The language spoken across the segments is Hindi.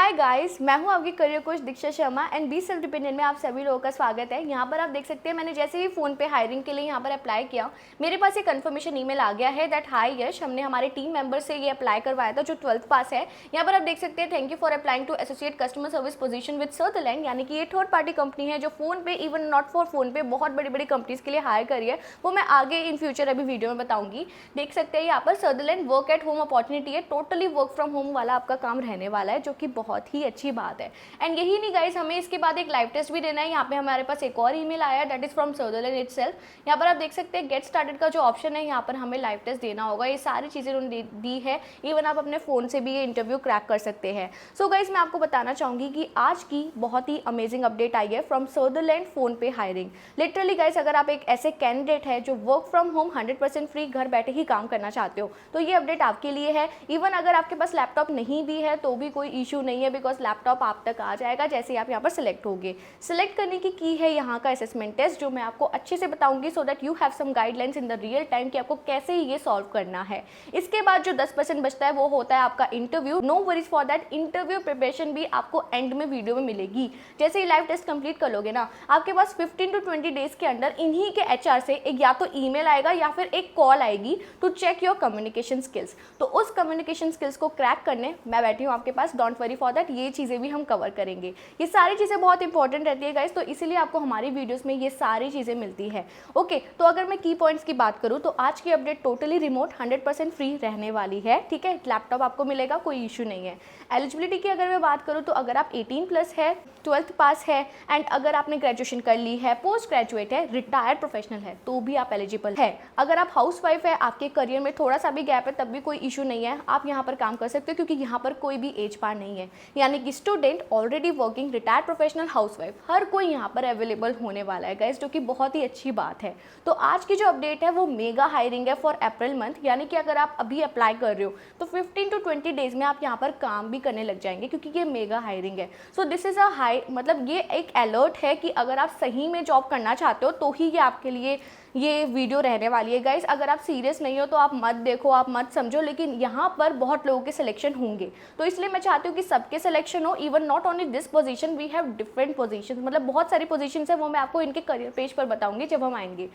हाय गाइस, मैं हूं आपकी career coach Diksha Sharma and be self dependent में आप सभी लोगों का स्वागत है। यहाँ पर आप देख सकते हैं मैंने जैसे ही फ़ोन पे हायरिंग के लिए यहाँ पर अप्लाई किया, मेरे पास एक कंफर्मेशन ईमेल आ गया है दैट हाय यश, हमने हमारे टीम मेंबर से ये अप्लाई करवाया था जो 12th पास है। यहाँ पर आप देख सकते हैं thank you for applying to associate customer service position with Sutherland, यानी कि ये थर्ड पार्टी कंपनी है जो फ़ोन पे इवन नॉट फॉर फ़ोन पे बहुत बड़ी बड़ी कंपनीज़ के लिए हायर करी है। वो मैं आगे इन फ्यूचर अभी वीडियो में बताऊँगी। देख सकते हैं यहाँ पर Sutherland work at home opportunity है, टोटली वर्क फ्रॉम होम वाला आपका काम रहने वाला है, जो कि बहुत ही अच्छी बात है। एंड यही नहीं गाइस, हमें इसके बाद एक लाइव टेस्ट भी देना है। यहाँ पे हमारे पास एक और ईमेल आया that is from Sutherland itself. यहाँ पर आप देख सकते हैं गेट स्टार्टेड का जो ऑप्शन है, यहाँ पर हमें लाइव टेस्ट देना होगा। ये सारी चीज़ें उन्होंने दी है, इवन आप अपने फ़ोन से भी ये इंटरव्यू क्रैक कर सकते हैं। सो गाइस, मैं आपको बताना चाहूँगी कि आज की बहुत ही अमेजिंग अपडेट आई है फ्रॉम सदरलैंड फ़ोन पे हायरिंग। लिटरली गाइस, अगर आप एक ऐसे कैंडिडेट है जो वर्क फ्रॉम होम 100% फ्री घर बैठे ही काम करना चाहते हो, तो ये अपडेट आपके लिए है। इवन अगर आपके पास लैपटॉप नहीं भी है तो भी कोई इशू नहीं है, बिकॉज लैपटॉप आप तक आ जाएगा जैसे ही आप यहाँ पर सिलेक्ट होगे। सिलेक्ट करने की है यहाँ का असेसमेंट टेस्ट, जो मैं आपको अच्छे से बताऊंगी so that you have some guidelines in the real time कि आपको कैसे ये सॉल्व करना है। इसके बाद जो 10% बचता है वो होता है आपका interview. No worries for that, interview preparation भी आपको एंड में वीडियो में मिलेगी। जैसे ही लाइव टेस्ट कंप्लीट कर लोगे ना, आपके पास 15 to 20 डेज के अंदर इन्हीं के एचआर से एक या तो ईमेल आएगा या फिर एक कॉल आएगी to check your communication skills. तो उस कम्युनिकेशन स्किल्स को क्रैक करने मैं बैठी हूँ आपके पास। डोंट वरी फॉर दैट, ये चीज़ें भी हम कवर करेंगे। ये सारी चीज़ें बहुत इंपॉर्टेंट रहती है गाइस, तो इसीलिए आपको हमारी वीडियोस में ये सारी चीज़ें मिलती है। ओके, तो अगर मैं की पॉइंट्स की बात करूँ तो आज की अपडेट टोटली रिमोट 100% फ्री रहने वाली है। ठीक है, लैपटॉप आपको मिलेगा, कोई इशू नहीं है। एलिजिबिलिटी की अगर मैं बात करूँ तो अगर आप 18+ है, 12th पास है एंड अगर आपने ग्रेजुएशन कर ली है, पोस्ट ग्रेजुएट है, रिटायर्ड प्रोफेशनल है, तो भी आप एलिजिबल है। अगर आप हाउसवाइफ है, आपके करियर में थोड़ा सा भी गैप है, तब भी कोई इशू नहीं है, आप यहाँ पर काम कर सकते हो, क्योंकि यहाँ पर कोई भी एज पार नहीं है। यानी कि student, already working, retired professional, housewife, हर कोई यहाँ पर अवेलेबल होने वाला है गाइस, जो कि बहुत ही अच्छी बात है। तो आज की जो अपडेट है वो मेगा हायरिंग है फॉर अप्रैल मंथ, यानी कि अगर आप अभी अप्लाई कर रहे हो तो 15 to 20 डेज में आप यहाँ पर काम भी करने लग जाएंगे, क्योंकि ये मेगा हायरिंग है। So this is a high, मतलब ये एक अलर्ट है कि अगर आप सही में जॉब करना चाहते हो तो ही ये आपके लिए ये वीडियो रहने वाली है गाइस। अगर आप सीरियस नहीं हो तो आप मत देखो, आप मत समझो, लेकिन यहाँ पर बहुत लोगों के सिलेक्शन होंगे, तो इसलिए मैं चाहती हूँ कि सबके सिलेक्शन हो। Even not only this position, we have different positions, मतलब बहुत सारी पोजीशंस है, वो मैं आपको इनके करियर पेज पर बताऊंगी जब हम आएंगे।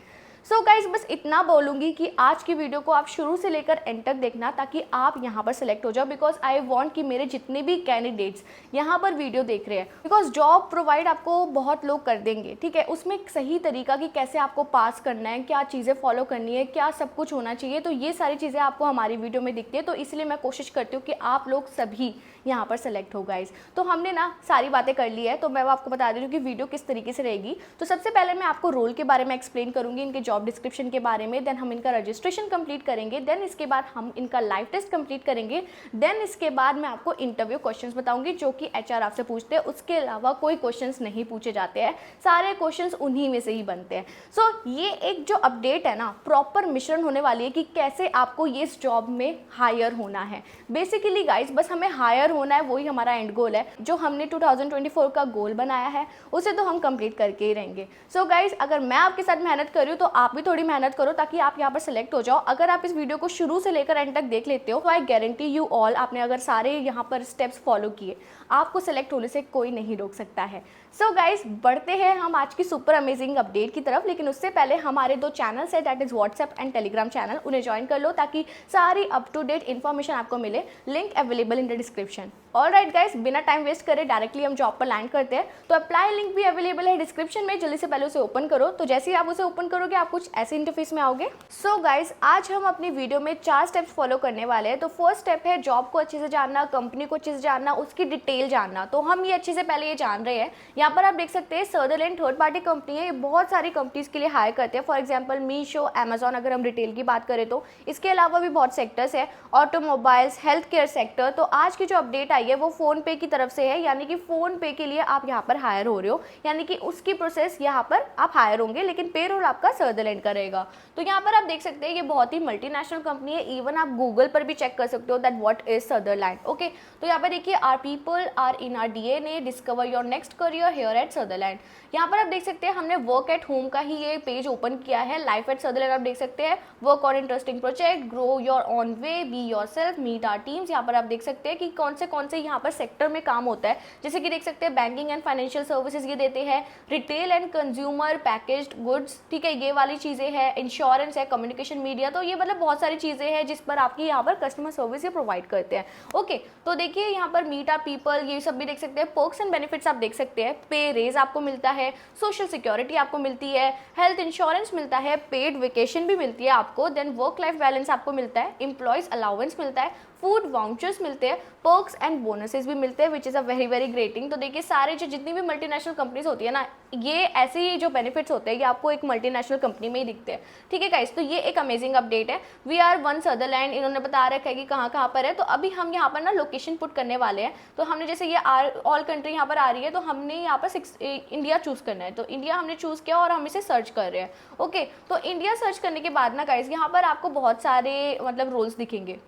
सो गाइज, बस इतना बोलूँगी कि आज की वीडियो को आप शुरू से लेकर एंड तक देखना, ताकि आप यहाँ पर सिलेक्ट हो जाओ। बिकॉज आई वांट कि मेरे जितने भी कैंडिडेट्स यहाँ पर वीडियो देख रहे हैं, बिकॉज जॉब प्रोवाइड आपको बहुत लोग कर देंगे, ठीक है, उसमें एक सही तरीका कि कैसे आपको पास करना है, क्या चीज़ें फॉलो करनी है, क्या सब कुछ होना चाहिए, तो ये सारी चीज़ें आपको हमारी वीडियो में दिखती है। तो इसलिए मैं कोशिश करती हूँ कि आप लोग सभी यहाँ पर सेलेक्ट हो गाइज। तो हमने ना सारी बातें कर ली है, तो मैं आपको बता दे रही हूँ कि वीडियो किस तरीके से रहेगी। तो सबसे पहले मैं आपको रोल के बारे में एक्सप्लेन करूँगी, इनके जॉब डिस्क्रिप्शन के बारे में, देन हम इनका रजिस्ट्रेशन कंप्लीट करेंगे, देन इसके बाद हम इनका लाइव टेस्ट कंप्लीट करेंगे, देन इसके बाद मैं आपको इंटरव्यू क्वेश्चंस बताऊंगी जो कि एचआर आपसे पूछते हैं। उसके अलावा कोई क्वेश्चंस नहीं पूछे जाते हैं, सारे क्वेश्चंस उन्हीं में से ही बनते हैं। सो ये एक जो अपडेट है ना, प्रॉपर मिश्रण होने वाली है कि कैसे आपको ये इस जॉब में हायर होना है। बेसिकली गाइज, बस हमें हायर होना है, वही हमारा एंड गोल है। जो हमने 2024 का गोल बनाया है उसे तो हम कंप्लीट करके ही रहेंगे। सो गाइज, अगर मैं आपके साथ मेहनत कर रही हूँ तो आप भी थोड़ी मेहनत करो, ताकि आप यहाँ पर सिलेक्ट हो जाओ। अगर आप इस वीडियो को शुरू से लेकर एंड तक देख लेते हो तो आई गारंटी यू ऑल, आपने अगर सारे यहाँ पर स्टेप्स फॉलो किए, आपको सिलेक्ट होने से कोई नहीं रोक सकता है। सो गाइज, बढ़ते हैं हम आज की सुपर अमेजिंग अपडेट की तरफ, लेकिन उससे पहले हमारे 2 चैनल्स है, that is WhatsApp and Telegram channel, उन्हें ज्वाइन कर लो ताकि सारी अप टू डेट इन्फॉर्मेशन आपको मिले। Link available in the description. Alright guys, बिना टाइम वेस्ट करे डायरेक्टली हम जॉब पर लैंड करते हैं। तो अप्लाई लिंक भी अवेलेबल है डिस्क्रिप्शन में, जल्दी से पहले उसे ओपन करो। तो जैसे ही आप उसे ओपन करोगे आप कुछ ऐसे इंटरफेस में आओगे। सो गाइज, आज हम अपनी वीडियो में 4 स्टेप्स फॉलो करने वाले हैं। तो फर्स्ट स्टेप है जॉब को अच्छे से जानना, कंपनी को अच्छे से जानना, उसकी डिटेल जानना। तो हम ये अच्छे से पहले ये जान रहे हैं। यहाँ पर आप देख सकते हैं सदरलैंड थर्ड पार्टी कंपनी है, ये बहुत सारी कंपनीज के लिए हायर करते हैं। फॉर एग्जाम्पल मीशो, अमेजॉन, अगर हम डिटेल की बात करें तो। इसके अलावा भी बहुत सेक्टर्स है, ऑटोमोबाइल्स, हेल्थ केयर सेक्टर। तो आज की जो अपडेट आई है वो फोन पे की तरफ से है, यानी कि फोन पे के लिए आप यहाँ पर हायर हो रहे हो, यानी कि उसकी प्रोसेस यहाँ पर आप हायर होंगे, लेकिन पेरोल आपका सदरलैंड करेगा। तो यहाँ पर आप देख सकते हैं ये बहुत ही मल्टीनेशनल कंपनी है। इवन आप गूगल पर भी चेक कर सकते हो that what is Sutherland. Okay, तो यहाँ पर देखिए, our people are in our DNA, discover your next career here at Sutherland. यहाँ पर आप देख सकते हैं हमने वर्क एट होम का ही ये पेज ओपन किया है। लाइफ एट सदरलैंड आप देख सकते हैं, work on interesting project, grow your own way, be yourself, meet our teams. यहाँ पर आप देख सकते हैं कि कौन से यहाँ पर सेक्टर में काम होता है, जैसे कि देख सकते हैं बैंकिंग एंड फाइनेंशियल सर्विसेज ये देते हैं, retail and consumer packaged goods, ठीक है, ये वाली चीज़ें हैं, इंश्योरेंस है, कम्युनिकेशन मीडिया, तो ये मतलब बहुत सारी चीज़ें हैं जिस पर आपकी यहाँ पर कस्टमर सर्विस ये प्रोवाइड करते हैं। ओके, तो देखिए यहाँ पर मीट आर पीपल ये सब भी देख सकते हैं, पर्क्स एंड बेनिफिट्स आप देख सकते हैं, पे रेज आपको मिलता है, सोशल सिक्योरिटी आपको मिलती है, हेल्थ इंश्योरेंस मिलता है, पेड वेकेशन भी मिलती है आपको, देन वर्क लाइफ बैलेंस आपको मिलता है, एम्प्लॉयज अलाउंस मिलता है, फूड वाउचर्स मिलते हैं, पर्क्स एंड बोनसेस भी मिलते हैं, which is a very very great thing. तो देखिए सारे जो जितनी भी मल्टीनेशनल कंपनीज होती है ना, ये ऐसे ही जो बेनिफिट्स होते हैं ये आपको एक मल्टीनेशनल कंपनी में ही दिखते हैं, ठीक है गाइस। तो ये एक अमेजिंग अपडेट है। वी आर वन सदरलैंड, इन्होंने बता रखा है कि कहाँ कहाँ पर है। तो अभी हम यहाँ पर ना लोकेशन पुट करने वाले हैं, तो हमने जैसे ये ऑल कंट्री यहाँ पर आ रही है, तो हमने यहाँ पर इंडिया चूज़ करना है, तो इंडिया हमने चूज़ किया और हम इसे सर्च कर रहे हैं। ओके, तो इंडिया सर्च करने के बाद ना गाइस यहाँ पर आपको बहुत सारे मतलब रोल्स दिखेंगे।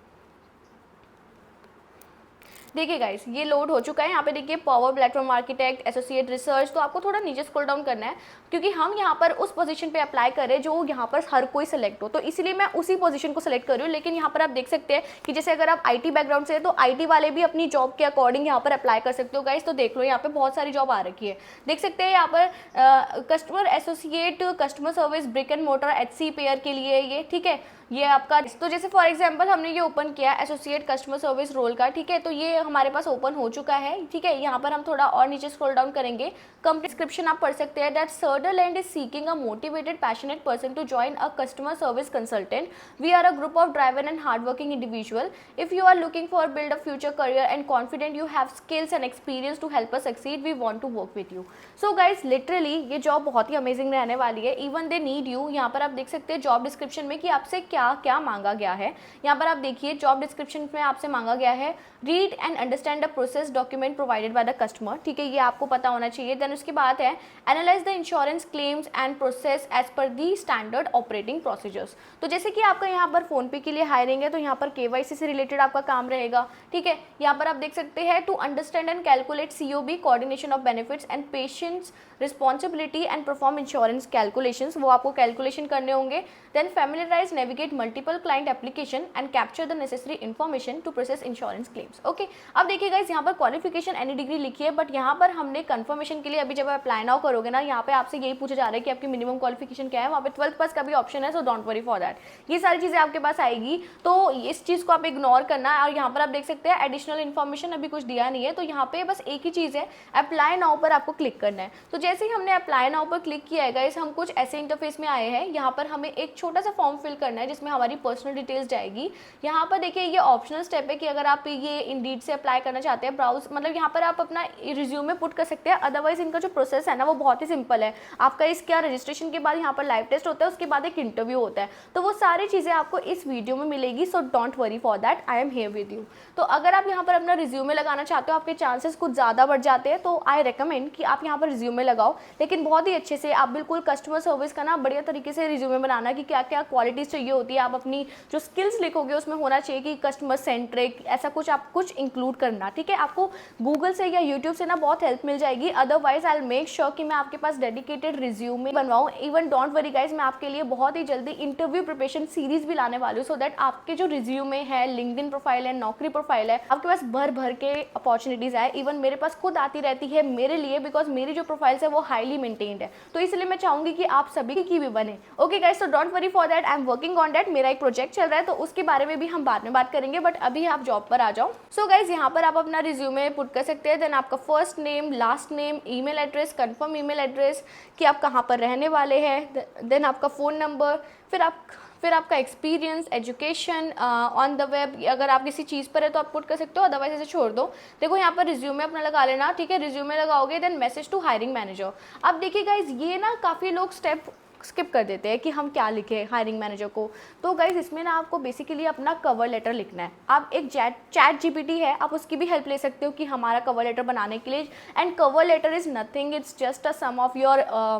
देखिए गाइस ये लोड हो चुका है, यहाँ पे देखिए power platform architect, associate research, तो आपको थोड़ा नीचे स्क्रॉल डाउन करना है क्योंकि हम यहाँ पर उस पोजीशन पे अप्लाई कर रहे हैं जो यहाँ पर हर कोई सेलेक्ट हो, तो इसीलिए मैं उसी पोजीशन को सेलेक्ट कर रही हूँ। लेकिन यहाँ पर आप देख सकते हैं कि जैसे अगर आप आईटी बैकग्राउंड से है तो आईटी वाले भी अपनी जॉब के अकॉर्डिंग यहाँ पर अप्लाई कर सकते हो गाइस। तो देख लो यहाँ पे बहुत सारी जॉब आ रखी है, देख सकते हैं यहाँ पर customer associate, customer service, brick and motor, HC pair के लिए ये, ठीक है, ये आपका। तो जैसे फॉर एग्जांपल हमने ये ओपन किया एसोसिएट कस्टमर सर्विस रोल का, ठीक है, तो ये हमारे पास ओपन हो चुका है, ठीक है। यहाँ पर हम थोड़ा और नीचे स्क्रॉल डाउन करेंगे, कंपनी डिस्क्रिप्शन आप पढ़ सकते हैं, that Sutherland is seeking a motivated passionate person to join a customer service consultant, we are a group of driver and hard working individual, if you are looking for build a future career and confident you have skills and experience to help us succeed, we want to work with you. So guys literally ये जॉब बहुत ही अमेजिंग रहने वाली है, इवन दे नीड यू। यहाँ पर आप देख सकते हैं जॉब डिस्क्रिप्शन में कि आपसे क्या क्या मांगा गया है। यहाँ पर आप देखिए जॉब डिस्क्रिप्शन में आपसे मांगा गया है read and understand the process document provided by the customer, ठीक है, ये आपको पता होना चाहिए। देन उसके बाद है analyze the insurance claims and process as per the standard operating procedures. तो जैसे कि आपका यहाँ पर फोन पे के लिए हायरिंग है तो यहाँ पर केवाईसी से रिलेटेड आपका काम रहेगा, ठीक है। यहाँ पर आप देख सकते हैं to understand and calculate COB, coordination of benefits and patients responsibility and perform insurance calculations, वो आपको कैलकुलेशन करने होंगे। Then familiarise navigate multiple client application and capture the necessary information to process insurance claims. Okay, अब देखिए गाइस यहाँ पर क्वालिफिकेशन एनी डिग्री लिखी है, बट यहाँ पर हमने कंफर्मेशन के लिए अभी जब अप्लाई नाउ करोगे ना, यहाँ पे आपसे यही पूछा जा रहा है कि आपकी मिनिमम क्वालिफिकेशन क्या है, वहाँ पे 12th पास का भी ऑप्शन है, so don't worry for that. ये सारी चीज़ें आपके पास आएगी, तो इस चीज़ को आप इग्नोर करना है। और यहाँ पर आप देख सकते हैं एडिशनल इन्फॉर्मेशन अभी कुछ दिया नहीं है, तो यहाँ पे बस एक ही चीज़ है, अप्लाई नाउ पर आपको क्लिक करना है। तो जैसे ही हमने अप्लाई नाउ पर क्लिक किया है गाइस, हम कुछ ऐसे इंटरफेस में आए हैं। यहाँ पर हमें एक छोटा सा फॉर्म फिल करना है जिसमें हमारी पर्सनल डिटेल्स जाएगी। यहाँ पर देखिए ये ऑप्शनल स्टेप है कि अगर आप ये इंडीड से अप्लाई करना चाहते हैं, ब्राउज मतलब यहाँ पर आप अपना रिज्यूमे पुट कर सकते हैं। अदरवाइज इनका जो प्रोसेस है ना वो बहुत ही सिंपल है। आपका इसका रजिस्ट्रेशन के बाद यहाँ पर लाइव टेस्ट होता है, उसके बाद एक इंटरव्यू होता है, तो वो सारी चीज़ें आपको इस वीडियो में मिलेगी। सो don't worry for that, I am here with you. तो अगर आप यहाँ पर अपना रिज्यूमे लगाना चाहते हो, आपके चांसेस कुछ ज़्यादा बढ़ जाते हैं, तो आई रिकमेंड कि आप यहाँ पर रिज्यूमे लगाओ, लेकिन बहुत ही अच्छे से आप बिल्कुल कस्टमर सर्विस का ना बढ़िया तरीके से रिज्यूमे बनाना कि क्या क्या क्वालिटीज़ चाहिए होती है। आप अपनी जो स्किल्स लिखोगे उसमें होना चाहिए कि कस्टमर सेंट्रिक, ऐसा कुछ आप कुछ इंक्लूड करना, ठीक है। आपको गूगल से या यूट्यूब से ना बहुत हेल्प मिल जाएगी। Otherwise I will make sure कि मैं आपके पास डेडिकेटेड रिज्यूमे बनवाऊँ। इवन डोंट वरी गाइज, मैं आपके लिए बहुत ही जल्दी इंटरव्यू प्रिपरेशन सीरीज भी लाने वाली हूँ, सो दैट आपके जो रिज्यूमे है, लिंक्डइन प्रोफाइल है, नौकरी प्रोफाइल है, आपके पास भर भर के अपॉर्चुनिटीज़ आए। इवन मेरे पास खुद आती रहती है मेरे लिए, बिकॉज मेरी जो प्रोफाइल्स है वो हाईली मेंटेन्ड है, तो इसलिए मैं चाहूँगी कि आप सभी की भी बने। Okay guys, so don't worry for that, I am working on that. मेरा एक प्रोजेक्ट चल रहा है, तो उसके बारे में भी हम बाद में बात करेंगे, बट अभी आप जॉब पर आ जाओ। सो गाइज यहाँ पर आप अपना रिज्यूमे पुट कर सकते हैं। देन आपका first name, last name, email address, confirm email address कि आप कहाँ पर रहने वाले हैं, देन आपका फ़ोन नंबर, फिर आपका experience, education on the web, अगर आप किसी चीज़ पर है तो आप पुट कर सकते हो, अदरवाइज ऐसे छोड़ दो। देखो यहाँ पर रिज्यूमे अपना लगा लेना, ठीक है, रिज्यूमे लगाओगे, then message to hiring manager. अब देखिए गाइज ये ना काफ़ी लोग स्टेप स्किप कर देते हैं कि हम क्या लिखें हायरिंग मैनेजर को। तो गाइज इसमें ना आपको बेसिकली अपना कवर लेटर लिखना है। आप एक चैट जीपीटी है, आप उसकी भी हेल्प ले सकते हो कि हमारा कवर लेटर बनाने के लिए। And cover letter is nothing, it's just a sum of your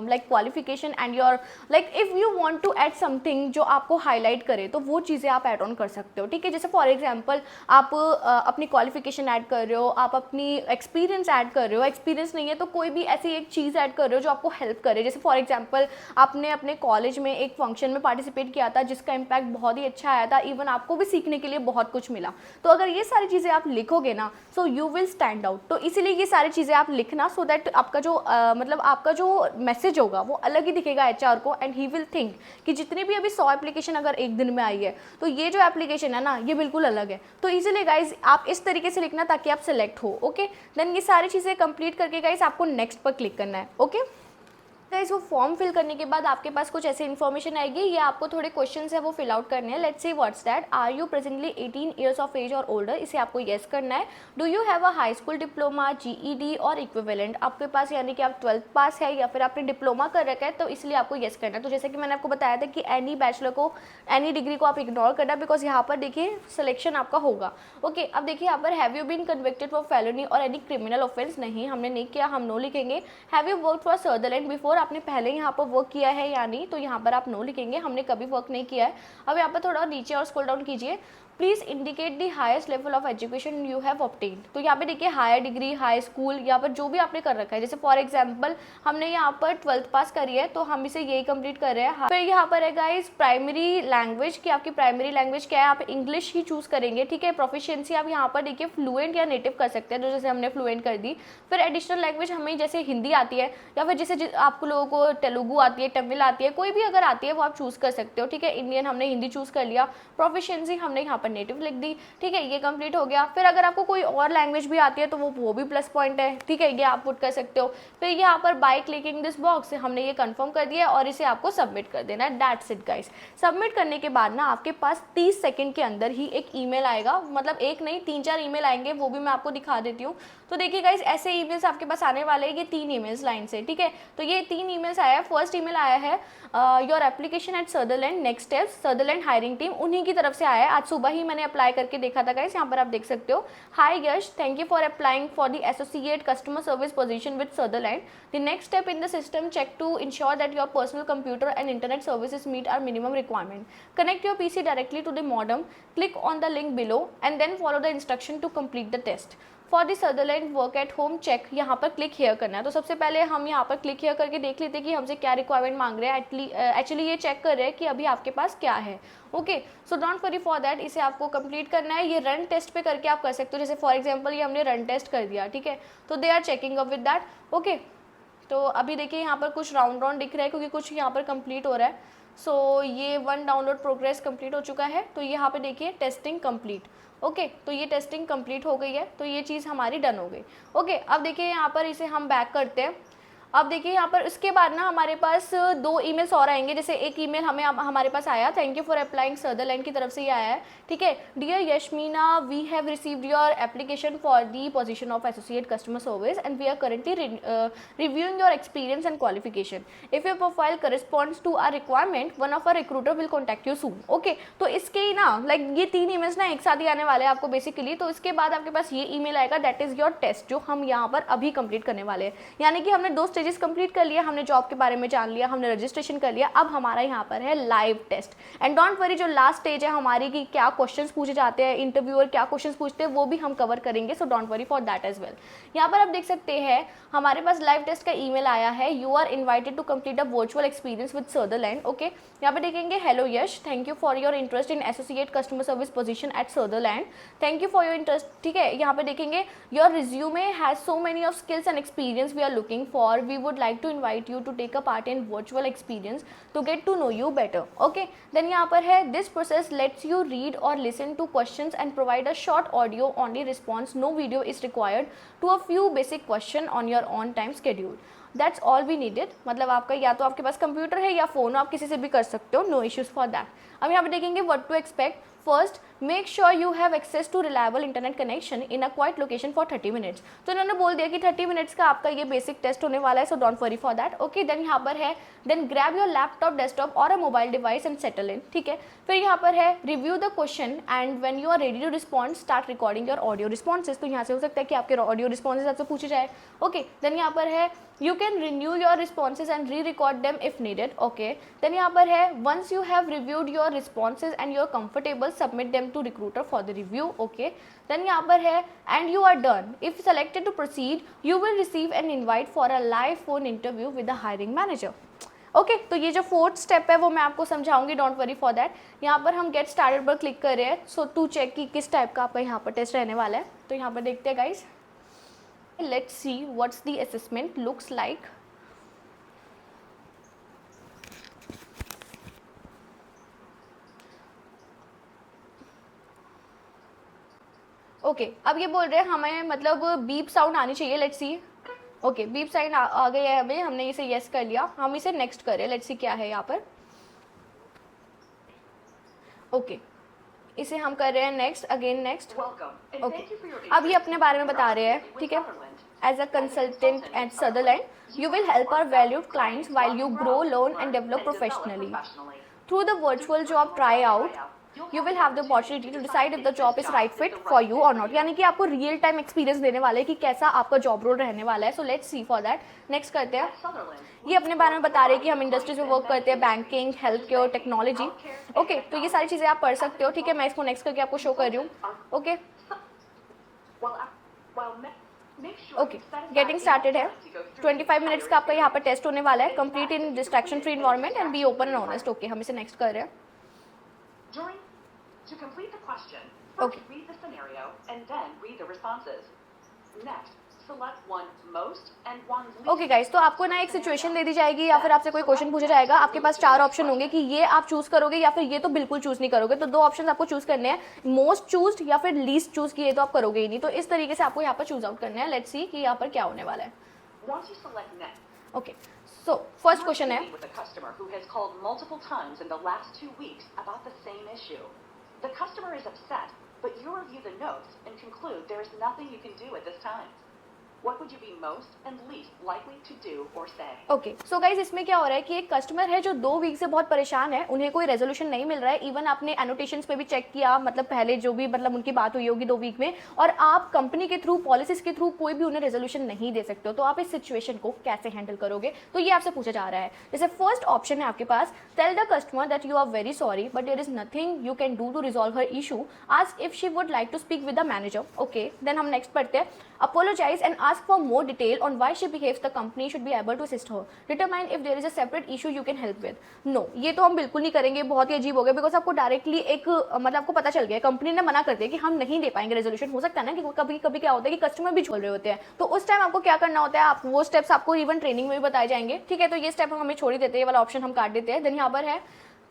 like qualification and your like if you want to add something जो आपको हाईलाइट करे तो वो चीज़ें आप ऐड ऑन कर सकते हो, ठीक है। जैसे फॉर एग्जाम्पल आप अपनी क्वालिफिकेशन ऐड कर रहे हो, आप अपनी एक्सपीरियंस ऐड कर रहे हो, एक्सपीरियंस नहीं है तो कोई भी ऐसी एक चीज़ ऐड कर रहे हो जो आपको हेल्प करे। जैसे फॉर एग्जाम्पल आपने अपने कॉलेज में एक फंक्शन में पार्टिसिपेट किया था जिसका इम्पैक्ट बहुत ही अच्छा आया था, इवन आपको भी सीखने के लिए बहुत कुछ मिला। तो अगर ये सारी चीज़ें आप लिखोगे ना, so you will stand out. तो इसीलिए ये सारी चीज़ें आप लिखना, सो दैट आपका जो मतलब आपका जो मैसेज होगा वो अलग ही दिखेगा एचआर को, एंड ही विल थिंक कि जितनी भी अभी 100 एप्लीकेशन अगर एक दिन में आई है तो ये जो एप्लीकेशन है ना ये बिल्कुल अलग है। तो इसीलिए गाइज आप इस तरीके से लिखना ताकि आप सेलेक्ट हो। ओके, देन ये सारी चीज़ें कंप्लीट करके गाइज आपको नेक्स्ट पर क्लिक करना है। ओके गाइस, वो फॉर्म फिल करने के बाद आपके पास कुछ ऐसी इन्फॉर्मेशन आएगी, ये आपको थोड़े क्वेश्चंस है वो फिल आउट करने हैं। Let's see what's that, are you presently 18 years of age और ओल्डर, इसे आपको येस करना है। Do you have a high school diploma, GED और इक्विवेलेंट, आपके पास यानी कि आप 12th पास है या फिर आपने डिप्लोमा कर रखा है, तो इसलिए आपको येस करना है। तो जैसे कि मैंने आपको बताया था कि एनी बैचलर को, एनी डिग्री को आप इग्नोर करना, बिकॉज यहाँ पर देखिए सिलेक्शन आपका होगा। ओके, अब देखिए यहाँ पर have you been convicted for felony और एनी क्रिमिनल ऑफेंस, नहीं हमने नहीं किया, हम नो लिखेंगे। Have you work for Sutherland before, आपने पहले यहाँ पर वर्क किया है या नहीं, तो यहाँ पर आप नो लिखेंगे, हमने कभी वर्क नहीं किया है। अब यहाँ पर थोड़ा नीचे और स्क्रॉल डाउन कीजिए, please indicate the highest level of education you have obtained. तो यहाँ पे देखिए हायर डिग्री, हाई स्कूल, यहाँ पर जो भी आपने कर रखा है, जैसे फॉर एग्जांपल हमने यहाँ पर 12th पास करी है तो हम इसे यही कंप्लीट कर रहे हैं। फिर यहाँ पर है गाइस प्राइमरी लैंग्वेज, कि आपकी प्राइमरी लैंग्वेज क्या है, आप इंग्लिश ही चूज़ करेंगे। ठीक है, प्रोफिशिएंसी आप यहाँ पर देखिए फ्लुएंट या नेटिव कर सकते हैं, तो जैसे हमने फ्लुएंट कर दी। फिर एडिशनल लैंग्वेज हमें जैसे हिंदी आती है या फिर जैसे आपको लोगों को तेलुगु आती है, तमिल आती है, कोई भी अगर आती है वो आप चूज़ कर सकते हो। ठीक है, इंडियन हमने हिंदी चूज़ कर लिया, प्रोफिशिएंसी हमने यहाँ पर नेटिव लिख दी। ठीक है, ये कंप्लीट हो गया। फिर अगर आपको कोई और लैंग्वेज भी आती है तो वो भी प्लस पॉइंट है। ठीक है, ये आप पुट कर सकते हो। फिर यहाँ पर बाय क्लिकिंग दिस बॉक्स हमने ये कंफर्म कर दिया और इसे आपको सबमिट कर देना है। That's it guys. सबमिट करने के बाद ना आपके पास 30 सेकंड के अंदर ही एक ईमेल आएगा, मतलब एक नहीं 3-4 ईमेल आएंगे, वो भी मैं आपको दिखा देती हूँ। तो देखिए गाइस, ऐसे ईमेल्स आपके पास आने वाले हैं, ये 3 ईमेल्स लाइन से। ठीक है, तो ये 3 ईमेल्स आया है। फर्स्ट ईमेल आया है your application at Sutherland, next step Sutherland hiring team, उन्हीं की तरफ से आया है। आज सुबह ही मैंने अप्लाई करके देखा था गाइस, यहाँ पर आप देख सकते हो। Hi Yash, thank you for applying for the associate customer service position with Sutherland. The next step in the system check to ensure that your personal computer and internet services meet our minimum requirement. Connect your PC directly to the modem, click on the link below and then follow the instruction to complete the test. For the Sutherland work at home check, यहाँ पर क्लिक हेयर करना है। तो सबसे पहले हम यहाँ पर क्लिक हेयर करके देख लेते हैं कि हमसे क्या रिक्वायरमेंट मांग रहे हैं। एक्चुअली ये चेक कर रहे हैं कि अभी आपके पास क्या है। Okay, so don't worry for that, इसे आपको कंप्लीट करना है। ये रन टेस्ट पे करके आप कर सकते हो, जैसे फॉर एग्जांपल ये हमने रन टेस्ट कर दिया। ठीक है, तो they are checking up with that. Okay, तो अभी देखिए यहाँ पर कुछ राउंड दिख रहा है क्योंकि कुछ यहाँ पर कंप्लीट हो रहा है। सो ये 1 डाउनलोड प्रोग्रेस कंप्लीट हो चुका है। तो यहाँ पे देखिए टेस्टिंग कंप्लीट। ओके, तो ये टेस्टिंग कंप्लीट हो गई है, तो ये चीज़ हमारी डन हो गई। ओके, अब देखिए यहाँ पर इसे हम बैक करते हैं। अब देखिए यहाँ पर उसके बाद ना हमारे पास 2 ईमेल्स और आएंगे। जैसे एक ईमेल हमारे पास आया, thank you for applying Sutherland की तरफ से ये आया है। ठीक है, dear Yashmina, we have received your application for the position of associate customer service and we are currently reviewing your experience and qualification. If your profile corresponds to our requirement, one of our recruiter will contact you soon. Okay, तो इसके ही ना लाइक ये 3 ईमेल्स ना एक साथ ही आने वाले हैं आपको बेसिकली। तो इसके बाद आपके पास ये ईमेल आएगा, दैट इज योर टेस्ट, जो हम यहाँ पर अभी कंप्लीट करने वाले हैं। यानी कि हमने 2 स्टेजेस कंप्लीट कर लिया, हमने जॉब के बारे में जान लिया, हमने रजिस्ट्रेशन कर लिया। अब हमारा यहाँ पर है live test. And don't worry, जो लास्ट स्टेज है हमारी कि क्या क्वेश्चंस पूछे जाते हैं, इंटरव्यूअर क्या क्वेश्चंस पूछते हैं, वो भी हम कवर करेंगे। So don't worry for that as well. यहाँ पर आप देख सकते हैं हमारे पास लाइव टेस्ट का ईमेल आया है, you are invited to complete a virtual experience with Sutherland. Okay, यहाँ पे देखेंगे hello Yash, thank you for your interest in associate customer service position at Sutherland, thank you for your interest. ठीक है, यहाँ पे देखेंगे your resume has so many of skills and experience we are looking for, we would like to invite you to take a part in virtual experience to get to know you better. Okay, then यहाँ पर है this process lets you read or listen to questions and provide a short audio only response, no video is required, to a few basic question on your on time schedule. That's all we needed। मतलब आपका या तो आपके पास कंप्यूटर है या फ़ोन, आप किसी से भी कर सकते हो, नो इश्यूज़ फॉर दैट। अब यहाँ पे देखेंगे what to expect। First, make sure you have access to reliable internet connection in a quiet location for 30 minutes. तो इन्होंने बोल दिया कि 30 मिनट्स का आपका ये बेसिक टेस्ट होने वाला है, so don't worry for that. Okay, then यहाँ पर है then grab your laptop, desktop or a mobile device and settle in. ठीक है, फिर यहाँ पर है review the question and when you are ready to respond start recording your audio responses. तो यहाँ से हो सकता है कि आपके ऑडियो रिस्पॉन्सेज आपसे पूछे जाए। ओके, देन यहाँ पर है you can renew your responses and re-record them if needed. Okay, then यहाँ पर है once you have reviewed your responses and you're comfortable, submit them to recruiter for the review. Okay, then यहाँ पर है and you are done. If selected to proceed, you will receive an invite for a live phone interview with the hiring manager. Okay तो ये जो फोर्थ स्टेप है वो मैं आपको समझाऊंगी, डोंट वरी फॉर दैट। यहाँ पर हम गेट स्टार्टेड पर क्लिक कर रहे हैं, सो टू चेक कि किस टाइप का आपका यहाँ पर टेस्ट रहने वाला है। तो यहाँ पर देखते हैं guys, let's see what's the assessment looks like. Okay अब ये बोल रहे हैं हमें मतलब बीप साउंड आनी चाहिए, let's see. Okay beep sound आ गई है हमें, हमने इसे येस कर लिया, हम इसे नेक्स्ट करें, लेट्स सी क्या है यहाँ पर। ओके इसे हम कर रहे हैं नेक्स्ट, अगेन नेक्स्ट। ओके अब ये अपने बारे में बता रहे हैं, ठीक है। As a consultant at Sutherland you will help our valued clients while you grow, learn and develop professionally through the virtual job try out you will have the opportunity to decide if the job is right fit for you और नॉट। यानी कि आपको रियल टाइम एक्सपीरियंस देने वाले हैं कि कैसा आपका जॉब रोल रहने वाला है। So let's see for that. Next करते हैं, ये अपने बारे में बता रहे हैं कि हम इंडस्ट्रीज में वर्क करते हैं, banking, health care, technology. Okay तो ये सारी चीज़ें आप पढ़ सकते हो, ठीक है। मैं इसको नेक्स्ट करके आपको शो कर रही हूँ। ओके ओके गेटिंग स्टार्टेड है, 25 मिनट्स का आपका यहाँ पर टेस्ट होने वाला है। Complete in distraction free environment and be open and honest. Okay हम इसे नेक्स्ट कर रहे हैं। To complete the question, first read the scenario and then read the responses. Next, select one most and one least. Okay guys तो आपको ना एक सिचुएशन दे दी जाएगी या फिर आपसे कोई क्वेश्चन पूछा जाएगा, आपके पास 4 ऑप्शन होंगे कि ये आप चूज करोगे या फिर ये तो बिल्कुल चूज नहीं करोगे। तो 2 ऑप्शन आपको चूज करने हैं, मोस्ट चूज या फिर लीस्ट चूज किए तो आप करोगे ही नहीं। तो इस तरीके से आपको यहाँ पर चूज आउट करना है। लेट्स सी कि यहाँ पर क्या होने वाला है। Once you select next, okay so first question है, with a customer who has called multiple times in the last 2 weeks about the same issue. The customer is upset, but you review the notes and conclude there is nothing you can do at this time. What would you be most and least likely to do or say? Okay so guys इसमें क्या हो रहा है कि एक कस्टमर है जो 2 वीक से बहुत परेशान है, उन्हें कोई रेजोल्यूशन नहीं मिल रहा है। इवन आपने एनोटेशंस पे भी चेक किया, मतलब पहले जो भी मतलब उनकी बात हुई होगी 2 वीक में, और आप कंपनी के थ्रू, पॉलिसीज के थ्रू कोई भी उन्हें रेजोल्यूशन नहीं दे सकते हो। तो आप इस सिचुएशन को कैसे हैंडल करोगे, तो ये आपसे पूछा जा रहा है। जैसे फर्स्ट ऑप्शन है आपके पास, tell the customer that you are very sorry but there is nothing you can do to resolve her issue, ask if she would like to speak with the manager. Okay then हम नेक्स्ट पढ़ते हैं, apologize and ask for more detail on why she behaves, the company should be able to assist her, determine if there is a separate issue you can help with. No ये तो हम बिल्कुल नहीं करेंगे, बहुत ही अजीब हो गया। बिकॉज आपको डायरेक्टली एक मतलब आपको पता चल गया, कंपनी ने मना कर दिया कि हम नहीं दे पाएंगे रेजोल्यूशन। हो सकता है ना कि कभी कभी क्या होता है कि कस्टमर भी छोड़ रहे होते हैं, तो उस टाइम आपको क्या करना होता है, आप वो स्टेप्स आपको इवन ट्रेनिंग में भी बताए जाएंगे, ठीक है। तो ये स्टेप हम हमें छोड़ ही देते हैं, ये वाला ऑप्शन हम काट देते हैं। देन यहाँ पर है,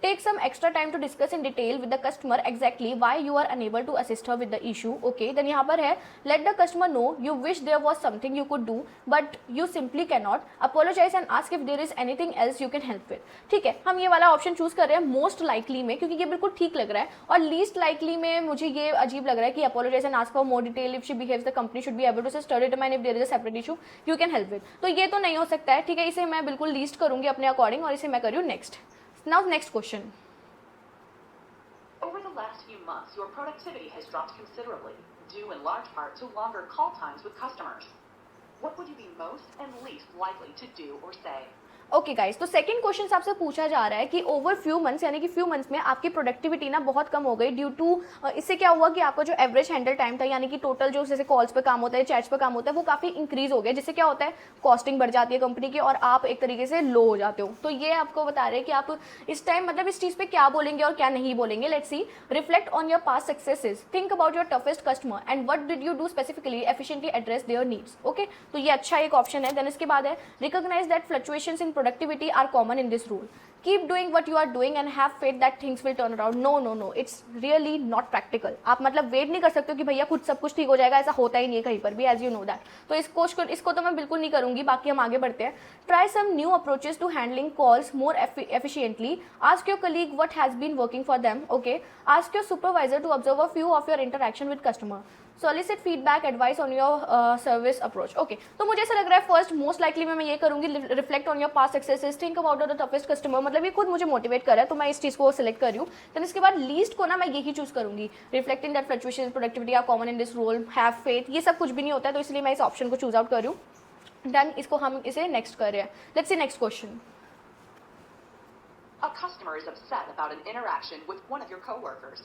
take some extra time to discuss in detail with the customer exactly why you are unable to assist her with the issue. Okay then यहाँ पर है, let the customer know you wish there was something you could do but you simply cannot, apologize and ask if there is anything else you can help with। ठीक है, हम ये वाला ऑप्शन चूज कर रहे हैं मोस्ट लाइकली में, क्योंकि ये बिल्कुल ठीक लग रहा है। और लीस्ट लाइकली में मुझे ये अजीब लग रहा है कि apologize and ask for more detail if she behaves the company should be able to assist her, determine if there is a separate issue you can help with। तो ये तो नहीं हो सकता है, ठीक है। इसे मैं बिल्कुल लीस्ट करूंगी अपने अकॉर्डिंग और इसे मैं करूँ next. Now next question. Over the last few months, your productivity has dropped considerably, due in large part to longer call times with customers. What would you be most and least likely to do or say? Okay guys तो सेकंड क्वेश्चन आपसे पूछा जा रहा है कि ओवर फ्यू मंथ्स, यानी कि फ्यू मंथ्स में आपकी प्रोडक्टिविटी ना बहुत कम हो गई ड्यू टू, इससे क्या हुआ कि आपका जो एवरेज हैंडल टाइम था, यानी कि टोटल जो जैसे कॉल्स पे काम होता है, चैट्स पे काम होता है, वो काफ़ी इंक्रीज हो गया, जिससे क्या होता है कॉस्टिंग बढ़ जाती है कंपनी की और आप एक तरीके से लो हो जाते हो। तो ये आपको बता रहे हैं कि आप इस टाइम मतलब इस चीज़ पे क्या बोलेंगे और क्या नहीं बोलेंगे। Let's see, reflect on your past successes, think about your toughest customer and what did you do specifically efficiently address there needs. Okay तो ये अच्छा एक ऑप्शन है। देन इसके बाद है, recognize that fluctuations in productivity are common in this rule, keep doing what you are doing and have faith that things will turn around। no it's really not practical। आप मतलब वेट नहीं कर सकते हो कि भैया कुछ सब कुछ ठीक हो जाएगा, ऐसा होता ही नहीं है कहीं पर भी, as you know that। तो इसको तो मैं बिल्कुल नहीं करूंगी। बाकी हम आगे बढ़ते हैं। try some new approaches to handling calls more efficiently, ask your colleague what has been working for them। okay ask your supervisor to observe a few of your interaction with customer, solicit feedback advice on your service approach। okay तो मुझे ऐसा लग रहा है फर्स्ट मोस्ट लाइकली मैं ये करूंगी, reflect on your past successes, think about the toughest customer, मतलब ये खुद मुझे मोटिवेट कर रहा है तो मैं इस चीज़ को सिलेक्ट कर रही हूँ। देन इसके बाद लीस्ट को ना मैं यही चूज करूंगी, reflecting that fluctuation productivity are common in this role, have faith, ये सब कुछ भी नहीं होता है, तो इसलिए मैं इस ऑप्शन को चूज आउट कर रही हूँ। देन इसको हम इसे नेक्स्ट कर रहे हैं। Let's C next question. A customer is upset about an interaction with one of your coworkers.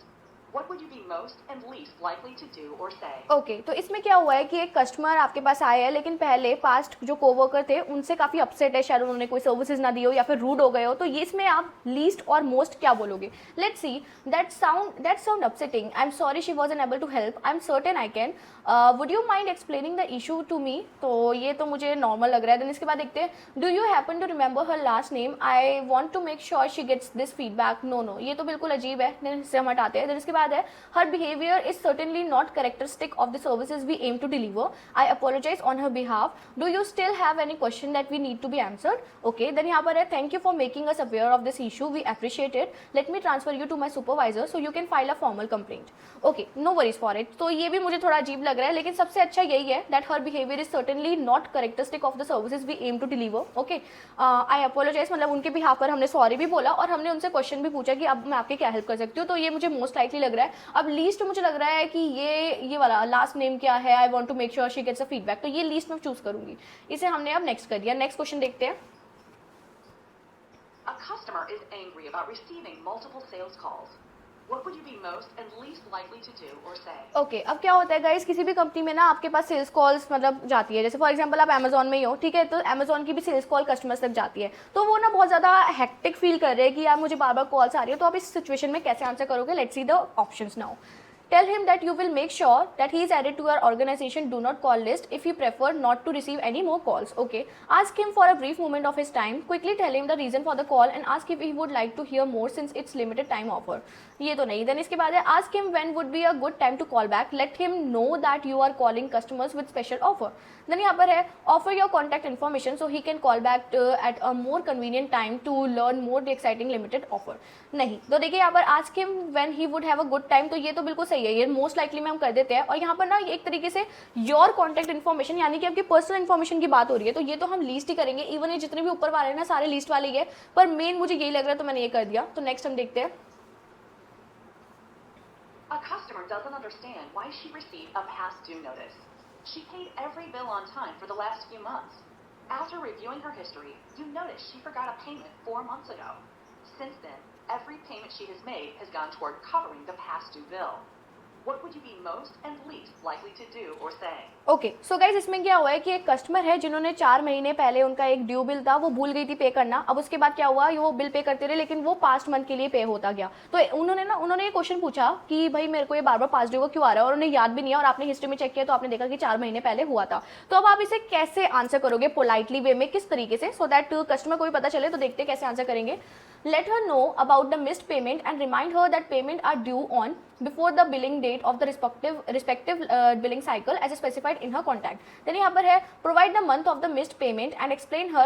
What would you be most and least likely to do or say? Okay तो इसमें क्या हुआ है कि एक कस्टमर आपके पास आया है, लेकिन पहले पास्ट जो कोवर्कर थे उनसे काफ़ी अपसेट है, शायद उन्होंने कोई सर्विसेज ना दी हो या फिर रूड हो गए हो, तो ये इसमें आप लीस्ट और मोस्ट क्या बोलोगे? Let's see that sound upsetting, I am sorry she was unable to help, I am certain I can, would you mind explaining the issue to me? तो ये तो मुझे नॉर्मल लग रहा है। देन इसके बाद देखते हैं, do you happen to remember her last name, I want to make sure she gets this feedback, no, ये तो बिल्कुल अजीब है, देन इससे हम हटाते हैं। देन इसके बाद है, हर behavior is certainly not characteristic of the services we aim to deliver, I apologize on her behalf, do you still have any question that we need to be answered? Okay, then यहाँ पर है, thank you for making us aware of this issue, we appreciate it, let me transfer you to my supervisor so you can file a formal complaint. Okay, no worries for it. तो ये भी मुझे थोड़ा अजीब लग रहा है, लेकिन सबसे अच्छा यही है that her behavior is certainly not characteristic of the services we aim to deliver. Okay, I apologize, मतलब उनके behalf पर हमने सॉरी भी बोला और हमने उनसे क्वेश्चन भी पूछा कि अब मैं आपके क्या हेल्प कर सकती हूँ, तो ये मुझे मोस्ट लाइकली लग रहा है। अब लीस्ट मुझे लग रहा है कि ये वाला लास्ट नेम क्या है, I want to make sure she gets a feedback, तो ये लीस्ट में चूज करूंगी। इसे हमने अब नेक्स्ट कर दिया। नेक्स्ट क्वेश्चन देखते हैं। A customer is angry about receiving multiple sales calls. What would you be most and least likely to do or say? Okay, अब क्या होता है गाइस, किसी भी कंपनी में ना आपके पास सेल्स कॉल्स मतलब जाती है, जैसे फॉर एग्जांपल आप अमेजोन में ही हो, ठीक है, तो अमेजोन की भी सेल्स कॉल कस्टमर्स तक जाती है, तो वो ना बहुत ज़्यादा हेक्टिक फील कर रहे हैं कि यार मुझे बार बार कॉल्स आ रही है, तो आप इस सिचुएशन में कैसे आंसर करोगे? Let's see the options now. Tell him that you will make sure that he is added to your organization do not call list if you prefer not to receive any more calls. Okay. Ask him for a brief moment of his time. Quickly tell him the reason for the call and ask if he would like to hear more since it's limited time offer. ये तो नहीं। Then इसके बाद है, ask him when would be a good time to call back. Let him know that you are calling customers with special offer. Then यहाँ पर है, offer your contact information so he can call back at a more convenient time to learn more the exciting limited offer. नहीं, तो देखिए यहाँ पर ask him when he would have a good time, तो ये तो बिल्कुल सही है, ये मोस्ट लाइकली में हम कर देते हैं। और यहाँ पर ना एक तरीके से योर कॉन्टैक्ट इन्फॉर्मेशन यानी कि आपकी पर्सनल इन्फॉर्मेशन की बात हो रही है, तो ये तो हम लीस्ट ही करेंगे। इवन ये जितने भी ऊपर वाले हैं ना सारे लीस्ट वाले ही है, पर मेन मुझे यही लग रहा है तो मैंने ये कर दिया। तो नेक्स्ट हम देखते हैं। A customer doesn't understand why she received a past due notice. She paid every bill on time for the last few months. After reviewing her history, you notice she forgot a payment 4 months ago. Since then, every payment she has made has gone toward covering the past due bill. What would you be most and least likely to do or say? Okay, so guys इसमें क्या हुआ है कि एक कस्टमर है जिन्होंने 4 महीने पहले उनका एक ड्यू बिल था, वो भूल गई थी पे करना। अब उसके बाद क्या हुआ, वो बिल पे करते रहे लेकिन वो पास्ट मंथ के लिए पे होता गया। तो उन्होंने ये क्वेश्चन पूछा कि भाई मेरे को ये बार बार पास्ट ड्यू क्यों आ रहा है, और उन्हें याद भी नहीं है और आपने हिस्ट्री में चेक किया तो आपने देखा कि 4 महीने पहले हुआ था। तो अब आप इसे कैसे आंसर करोगे पोलाइटली वे में, किस तरीके से, सो दैट कस्टमर को भी पता चले। तो देखते कैसे आंसर करेंगे। Let her know about the missed payment and remind her that payment are due on before the billing date of the respective billing cycle as specified in her contact. Then यहाँ पर है, provide the month of the missed payment and explain her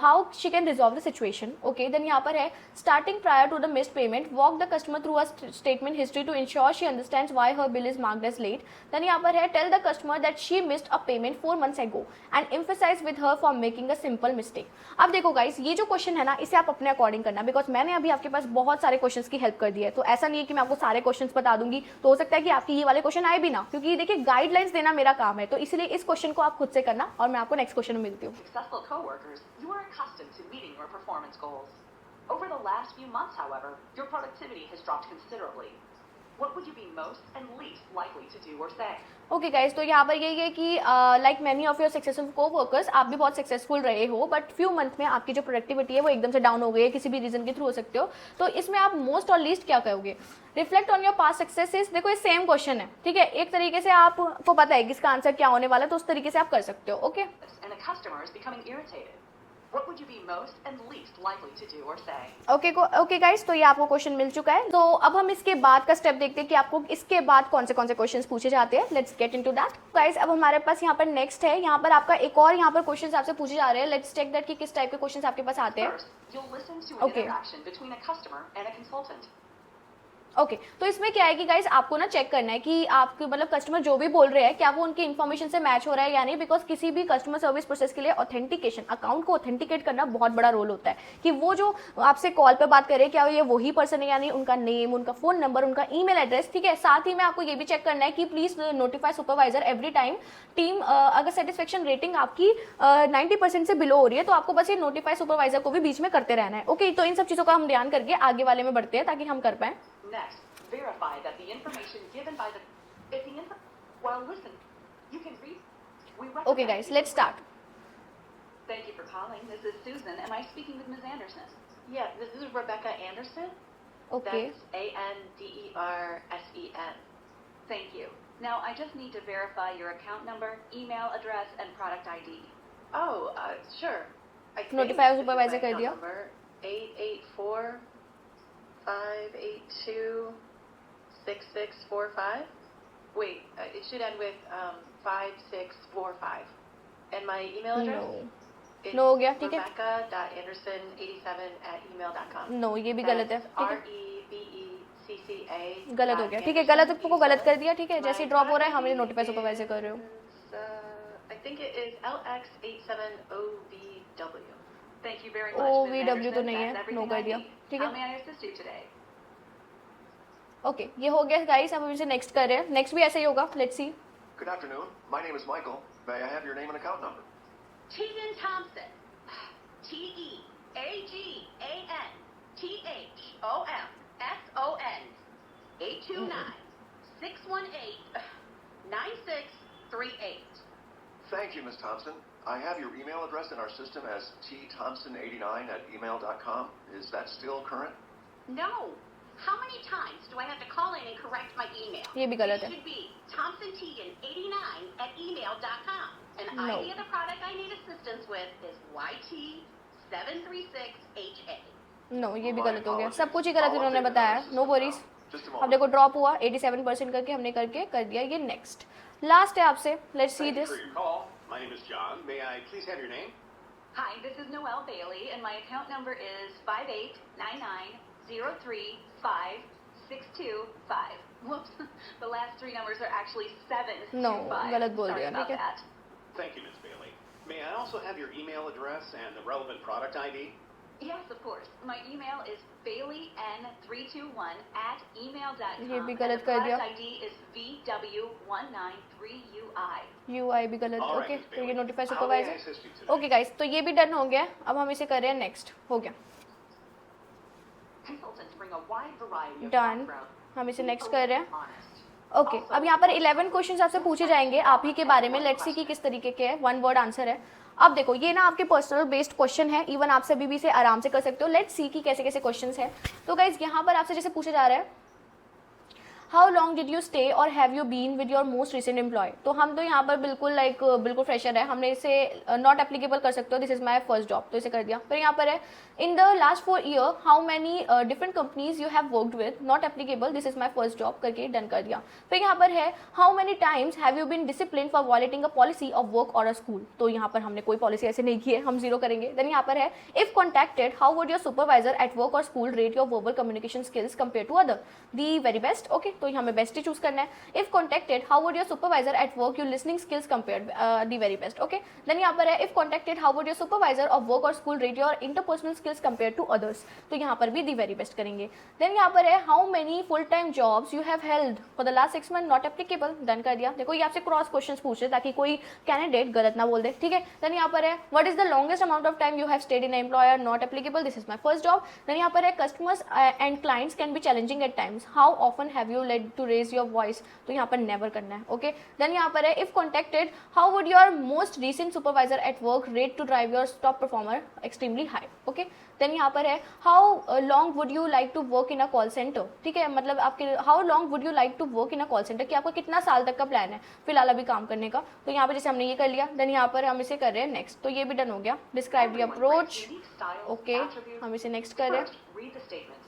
how she can resolve the situation. Okay. Then यहाँ पर है, starting prior to the missed payment, walk the customer through a statement history to ensure she understands why her bill is marked as late. Then यहाँ पर है, tell the customer that she missed a payment 4 months ago and emphasize with her for making a simple mistake. अब देखो guys, ये जो क्वेश्चन है ना इसे आप अपने अकॉर्डिंग करना, बिकॉज मैंने अभी आपके पास बहुत सारे क्वेश्चंस की हेल्प कर दी है, तो ऐसा नहीं है कि मैं आपको सारे क्वेश्चंस बता दूंगी, तो हो सकता है कि आपकी ये वाले क्वेश्चन आए भी ना, क्योंकि देखिए गाइडलाइंस देना मेरा काम है, तो इसलिए इस क्वेश्चन को आप खुद से करना और मैं आपको नेक्स्ट क्वेश्चन में मिलती हूँ। Successful coworkers, you are accustomed to meeting your performance goals. Over the last few months, however, your productivity has dropped considerably. What would you be most and least likely to do or say? Okay guys, तो यहाँ पर यही है कि like many of your successful coworkers, आप भी बहुत सक्सेसफुल रहे हो, बट फ्यू मंथ में आपकी जो प्रोडक्टिविटी है वो एकदम से डाउन हो गई है, किसी भी रीजन के थ्रू हो सकते हो। तो इसमें आप मोस्ट और लीस्ट क्या कहोगे? Reflect on your past successes. देखो ये सेम क्वेश्चन है, ठीक है, एक तरीके से आपको पता है कि इसका आंसर क्या होने वाला है, तो उस तरीके से आप कर सकते हो। Okay, And a customer is becoming irritated. What would you be most and least likely to do or say? Okay guys, तो ये आपको क्वेश्चन मिल चुका है। तो अब हम इसके बाद का स्टेप देखते हैं कि आपको इसके बाद कौन से क्वेश्चंस पूछे जाते हैं। Let's get into that guys. अब हमारे पास यहाँ पर नेक्स्ट है, यहाँ पर आपका एक और यहाँ पर क्वेश्चंस आपसे पूछे जा रहे हैं। लेट्स चेक दैट कि किस टाइप के क्वेश्चंस आपके पास आते हैं। First, you'll listen to an Okay. interaction between a customer and a consultant. Okay, तो इसमें क्या है कि गाइस आपको ना चेक करना है कि आपके मतलब कस्टमर जो भी बोल रहे हैं क्या वो उनकी इन्फॉर्मेशन से मैच हो रहा है या नहीं, बिकॉज किसी भी कस्टमर सर्विस प्रोसेस के लिए ऑथेंटिकेशन, अकाउंट को ऑथेंटिकेट करना बहुत बड़ा रोल होता है कि वो जो आपसे कॉल पे बात करे क्या ये वही पर्सन है या नहीं, उनका नेम, उनका फोन नंबर, उनका ईमेल एड्रेस, ठीक है। साथ ही में आपको ये भी चेक करना है कि please notify supervisor every time team अगर सेटिस्फेक्शन रेटिंग आपकी 90% से बिलो हो रही है, तो आपको बस ये नोटिफाई सुपरवाइजर को भी बीच में करते रहना है। ओके, तो इन सब चीज़ों का हम ध्यान करके आगे वाले में बढ़ते हैं ताकि हम कर पाएँ। Next, verify that the information given by the if the info well listen, you can read we recommend Okay guys, let's start. Thank you for calling. This is Susan. Am I speaking with Ms. Anderson? Yeah, this is Rebecca Anderson. Okay. That's Andersen. Thank you. Now I just need to verify your account number, email address, and product ID. Oh, sure. I think Notify this is supervisor my कर account दिया. number, 884-582-6645. Wait, it should end with 5645. And my email address? No. It's No हो गया, ठीक है? Rebecca.anderson87@email.com. No, ये भी गलत है, ठीक है? REBECCA. गलत हो गया, ठीक है? गलत को गलत कर दिया, ठीक है? जैसे ड्रॉप हो रहा है, हमें नोटिफाई सुपरवाइजर कर रहे हो. I think it is LX87OVW. Thank you very much. OVW Ms. Anderson. तो नहीं है, That's everything no कर I दिया, need. ठीक है? How may I assist you today? Okay, ये हो गया गाइस. अब हम इसे नेक्स्ट कर रहे हैं. नेक्स्ट भी ऐसे ही होगा. Let's see. Good afternoon. My name is Michael. May I have your name and account number? Tegan Thompson. TEAGANTHOMSON. 829-618-9638. Thank you, Ms. Thompson. I have your email address in our system as thompson89@email.com. Is that still current? No. How many times do I have to call in and correct my email? ये भी गलत It है. should be thompsontegan89@email.com. And No. ID of the product I need assistance with is YT736HA. No, ये भी गलत हो गया. सब कुछ ही गलत इन्होंने बताया. No worries. Just a अब moment. देखो ड्रॉप हुआ 87% करके हमने करके कर दिया. ये नेक्स्ट लास्ट है आपसे. Let's see Thank you this. for your call. My name is John. May I please have your name? Hi, this is Noelle Bailey, and my account number is 5899035625. Whoops, the last three numbers are actually 725. No, गलत बोल Sorry दिया, about ठीक है? that. Thank you, Ms. Bailey. May I also have your email address and the relevant product ID? Yes, of course. My email is baileyN321@email.com. ये भी and गलत the कर दिया. product ID is VW193UI. UI भी गलत. All right, okay, Ms. तो ये Bailey. Notify How may I supervisor. assist you today? Okay guys, तो ये भी डन हो गया. अब हम इसे कर रहे हैं नेक्स्ट. हो गया. Consultants bring a wide variety of Done. background. हम इसे Be नेक्स्ट कर रहे हैं. honest. ओके, अब यहाँ पर 11 क्वेश्चंस आपसे पूछे जाएंगे आप ही के बारे में. लेट्स सी कि किस तरीके के है. वन वर्ड आंसर है. अब देखो, ये ना आपके पर्सनल बेस्ड क्वेश्चन है. इवन आप सभी भी इसे आराम से कर सकते हो. लेट्स सी कि कैसे कैसे क्वेश्चंस है. तो गाइज यहाँ पर आपसे जैसे पूछा जा रहा है, how long did you stay or have you been with your most recent employ. तो हम तो यहाँ पर बिल्कुल बिल्कुल फ्रेशर है. हमने इसे नॉट एप्लीकेबल कर सकते हो. This is my first job, तो इसे कर दिया. फिर यहाँ पर है, in the last 4 year how many different companies you have worked with. Not applicable. This is my first job करके डन कर दिया. फिर यहाँ पर है, how many times have you been discipline for violating a policy of work और अ स्कूल. तो यहाँ पर हमने कोई पॉलिसी ऐसे नहीं की है, हम 0 करेंगे. देन यहाँ पर है, if contacted how would your supervisor at work or school rate your verbal communication skills compare to other. The very best. Okay, तो हमें बेस्ट ही चूज करना है. If contacted how would your supervisor at work your listening skills compared the very best. Okay, then यहाँ पर है, if contacted how would your supervisor of work or school rate your interpersonal skills compare to others. तो यहाँ पर भी दी वेरी बेस्ट करेंगे. देन यहाँ पर है, how many full time jobs you have held for the last 6 month. Not applicable. Done कर दिया. देखो, ये आपसे क्रॉस क्वेश्चंस पूछ रहे ताकि कोई कैंडिडेट गलत ना बोल दे. ठीक है. देन यहाँ पर है, what is the longest amount of time you have stayed in employer. Not applicable. This is my first job. Then यहाँ पर है, customers and clients can be challenging at times. How often have you led to raise your voice. तो यहाँ पर नेवर करना है. ओके, देन यहाँ पर है, if contacted how would your most recent supervisor at work rate to drive your top performer extremely high. Okay, then यहाँ पर है, how long would you like to work in a call centre. ठीक है, मतलब आपके how long would you like to work in a call centre, कि आपका कितना साल तक का प्लान है फिलहाल अभी काम करने का. तो यहाँ पर जैसे हमने ये कर लिया. देन यहाँ पर हम इसे कर रहे हैं नेक्स्ट. तो ये भी डन हो गया. Describe the approach. ओके, हम इसे नेक्स्ट कर रहे हैं.